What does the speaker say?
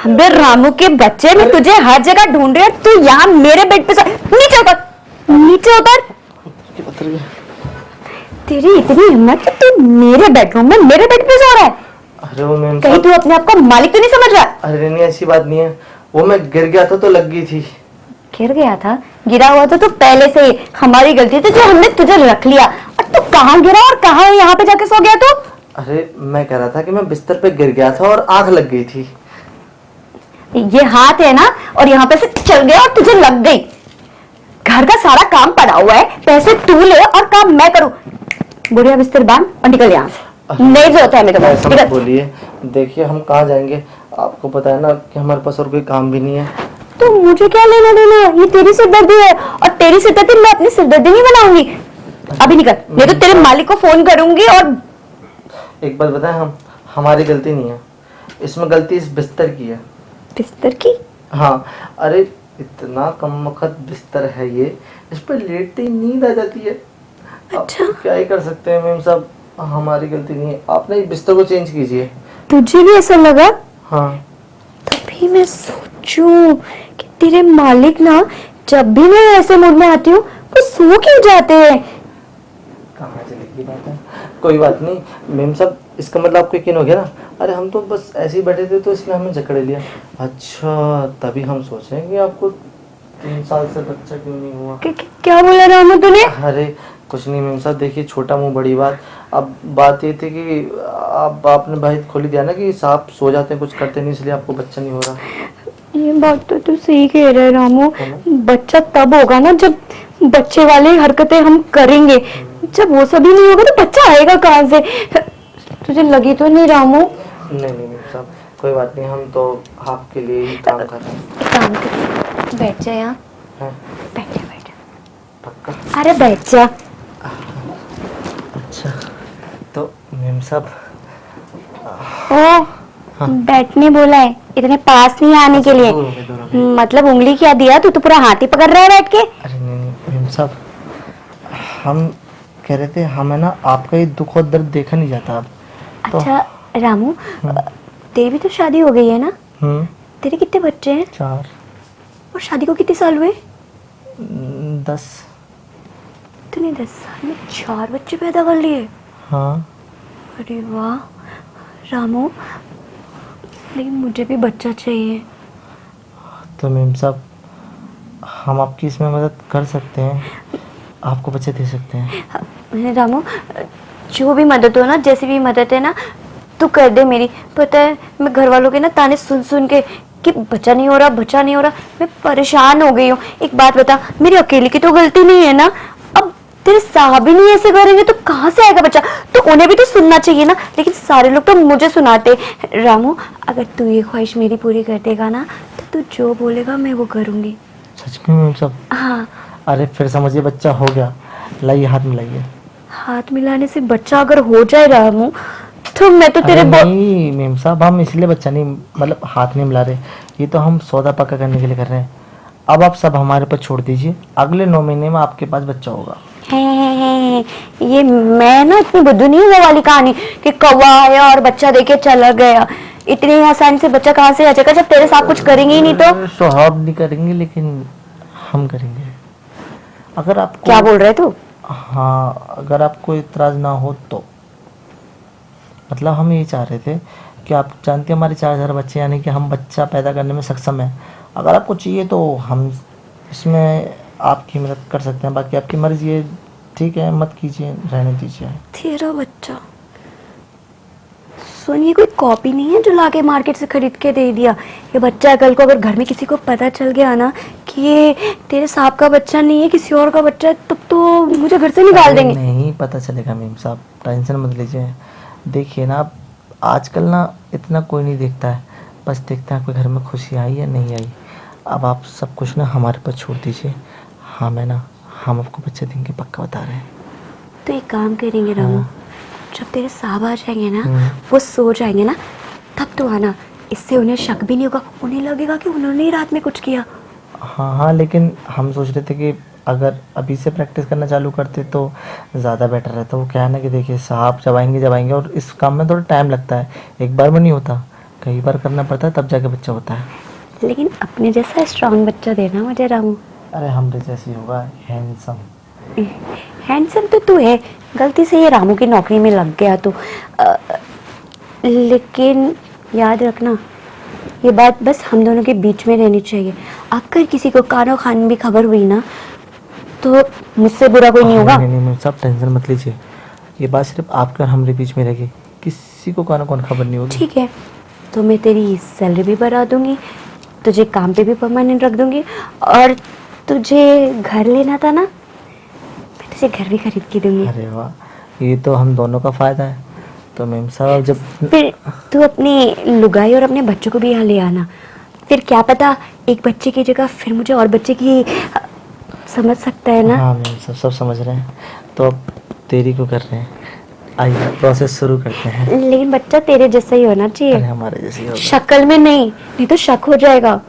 अबे रामू के बच्चे, मैं तुझे हर जगह ढूंढ रही हूँ, तू यहाँ मेरे बेड पे नीचे उतर, नीचे उतर। तेरी इतनी हिम्मत कि तू मेरे बेडरूम में मेरे बेड पे सो रहा है? अरे वो मैम कहीं तू अपने आप को मालिक तो नहीं समझ रहा? अरे नहीं, ऐसी बात नहीं है, वो मैं गिर गया था तो लग गई थी। गिर गया था? गिरा हुआ तो पहले से ही हमारी गलती थी जो हमने तुझे रख लिया। और तू कहाँ गिरा और कहाँ यहाँ पे जाके सो गया तू? अरे मैं कह रहा था कि मैं बिस्तर पे गिर गया था और आंख लग गई थी। ये हाथ है ना, और यहाँ पे से चल गया और तुझे लग गई। घर का सारा काम पड़ा हुआ है, पैसे तू ले और काम मैं करूं। बुढ़िया बिस्तर बांध और निकल यहाँ से। नहीं जरूरत है मेरे को। मत बोलिए, देखिए हम कहाँ जाएंगे, आपको पता है ना कि हमारे पास और कोई काम भी नहीं है। तो मुझे क्या लेना देना, ये तेरी सिरदर्दी है और तेरी सिरदर्दी मैं अपनी सिरदर्दी नहीं बनाऊंगी। अभी निकल, नहीं तो तेरे मालिक को फोन करूंगी। और एक बात बताएं, हमारी गलती नहीं है, इसमें गलती इस बिस्तर की है। बिस्तर की? हाँ, अरे इतना कमबख्त बिस्तर है ये, इस पर लेटते ही नींद आ जाती है। अच्छा, क्या ही कर सकते हैं मैम साहब, हमारी गलती नहीं है, आप ना इस बिस्तर को चेंज कीजिए। तुझे भी ऐसा लगा? हाँ। तभी मैं सोचूं कि तेरे मालिक ना, जब भी मैं ऐसे मूड में आती हूँ वो सो क्यों जाते हैं। कहाँ चली गई बात है, कोई बात नहीं मैम साहब, इसका मतलब आपको यकीन हो गया ना। अरे हम तो बस ऐसे ही बैठे थे तो इसने हमें जकड़ लिया। अच्छा, तभी हम सोचें कि आपको 3 साल से बच्चा क्यों नहीं हुआ। क्या बोला रामू तूने? अरे कुछ नहीं मैम साहब, देखिए छोटा मुंह बड़ी बात। अब बात ये थी कि आपने भाई खोली दिया ना कि साहब सो जाते हैं, कुछ करते नहीं, इसलिए आपको बच्चा नहीं हो रहा। ये बात तो तू सही कह रहा है रामू। बच्चा तब होगा ना जब बच्चे वाले हरकतें हम करेंगे। जब वो सभी नहीं होगा तो बच्चा आएगा कहाँ से? तुझे लगी तो नहीं रामू? नहीं मैम साहब, कोई बात नहीं, हम तो आपके लिए ही काम कर रहे हैं। काम कर, बैठ जा यहाँ। बैठ जा, बैठ जा। पक्का? अरे बैठ जा। अच्छा, तो मैम साहब ओ, बैठने बोला है, इतने पास नहीं आने के लिए। दूर हो गए। मतलब उंगली क्या दिया, तू तो पूरा हाथ ही पकड़ रहा है बैठ के। अरे नहीं मैम साहब, हम कह रहे थे हमें ना आपका ये दुख और दर्द देखा नहीं जाता अब तो। अच्छा रामू, तेरी भी तो शादी हो गई है ना? तेरे कितने बच्चे हैं? 4। और शादी को कितने साल हुए? 10। तूने 10 साल में 4 बच्चे पैदा कर लिए? हाँ। अरे वाह रामू, लेकिन मुझे भी बच्चा चाहिए। तो मैम साहब, हम आपकी इसमें मदद कर सकते हैं, आपको बच्चे दे सकते हैं। रामू, जो भी मदद हो ना, जैसी भी मदद है ना, तू कर दे मेरी। पता है मैं घर वालों के ना ताने सुन सुन के कि बच्चा नहीं हो रहा, बच्चा नहीं हो रहा, मैं परेशान हो गई हूँ। एक बात बता, मेरी अकेली की तो गलती नहीं है ना? अब तेरे साहब ही नहीं ऐसे करेंगे तो कहाँ से आएगा बच्चा? तो उन्हें भी तो सुनना चाहिए ना, लेकिन सारे लोग तो मुझे सुनाते। रामू, अगर तू ये ख्वाहिश मेरी पूरी कर देगा ना, तो तू जो बोलेगा मैं वो करूँगी। सच में मैम साहब? हाँ। अरे फिर समझिए बच्चा हो गया, लाइए हाथ मिलाइए। हाथ मिलाने से बच्चा अगर हो जाए रामू, तो मैं तो तेरे नहीं मैम साहब, हम इसलिए बच्चा नहीं, मतलब हाथ नहीं मिला रहे, ये तो हम सौदा पक्का करने के लिए कर रहे हैं। अब आप सब हमारे पर छोड़ दीजिए, अगले 9 महीने में आपके पास बच्चा होगा। है। ये मैं ना इतनी बुद्धू नहीं हूँ वो वाली कहानी कि कौवा आया और बच्चा देके चला गया। इतनी आसानी से बच्चा कहाँ से आ जाएगा जब तेरे साथ कुछ करेंगे ही नहीं तो? साहब नहीं करेंगे, लेकिन हम करेंगे। अगर आपको क्या बोल रहे तू? हाँ, अगर आपको इतराज ना हो तो। मतलब हम ये चाह रहे थे कि आप जानते हैं हमारे 4000 बच्चे, यानी कि हम बच्चा पैदा करने में सक्षम हैं। अगर आपको चाहिए तो हम इसमें आपकी मदद कर सकते हैं, बाकी आपकी मर्जी है। ठीक है, मत कीजिए, रहने दीजिए। तेरा बच्चा? सुन, ये कोई कॉपी नहीं है जो लाके मार्केट से खरीद के दे दिया। ये बच्चा कल को अगर घर में किसी को पता चल गया ना कि ये तेरे साहब का बच्चा नहीं है, किसी और का बच्चा है, तब तो मुझे घर से निकाल देंगे। नहीं पता चलेगा मैम साहब, टेंशन मत लीजिए। देखिए ना, आजकल ना इतना कोई नहीं देखता है, बस देखता है आपके घर में खुशी आई या नहीं आई। अब आप सब कुछ ना हमारे पर छोड़ दीजिए। हाँ, हम आपको बच्चे देंगे, पक्का बता रहे हैं। तो एक काम करेंगे रामू, जब तेरे साहब आ जाएंगे ना, वो सो जाएंगे ना, तब तो आना। इससे उन्हें शक भी नहीं होगा, उन्हें लगेगा कि उन्होंने ही रात में कुछ किया। हाँ, लेकिन हम सोच रहे थे कि अगर अभी से प्रैक्टिस करना चालू करते तो ज़्यादा बेटर रहता। वो क्या है ना कि देखिए, साहब जब आएंगे और इस काम में थोड़ा टाइम लगता है, एक बार में नहीं होता, कई बार करना पड़ता है तब जाके बच्चा होता है। लेकिन अपने जैसा स्ट्रांग बच्चा देना मुझे रामू। अरे हमरे जैसी होगा, हैंडसम। हैंडसम तो तू है, गलती से ये रामू की नौकरी में लग गया तो लेकिन याद रखना ये बात बस हम दोनों के बीच में रहनी चाहिए। अगर किसी को कानो खान भी खबर हुई ना तो मुझसे बुरा कोई नहीं होगा। नहीं नहीं मैम साहब टेंशन मत लीजिए, ये बात सिर्फ आपके और हमारे बीच में रहेगी, किसी को कौन खबर नहीं होगी। ठीक है, तो मैं तेरी सैलरी भी बढ़ा दूंगी, तुझे काम पे भी परमानेंट रख दूंगी, और तुझे घर लेना था ना, मैं तुझे घर भी खरीद के दूंगी। अरे वाह, ये तो हम दोनों का फायदा है। तो मैम साहब जब फिर तू अपनी लुगाई और अपने बच्चों को भी यहाँ ले आना, फिर क्या पता एक बच्चे की जगह फिर मुझे और बच्चे की समझ सकता है ना। हाँ मैम सब समझ रहे हैं, तो अब देरी को कर रहे हैं, आइए प्रोसेस शुरू करते हैं। लेकिन बच्चा तेरे जैसा ही होना अरे चाहिए, हमारे जैसी होगा। शक्ल में नहीं, नहीं तो शक हो जाएगा।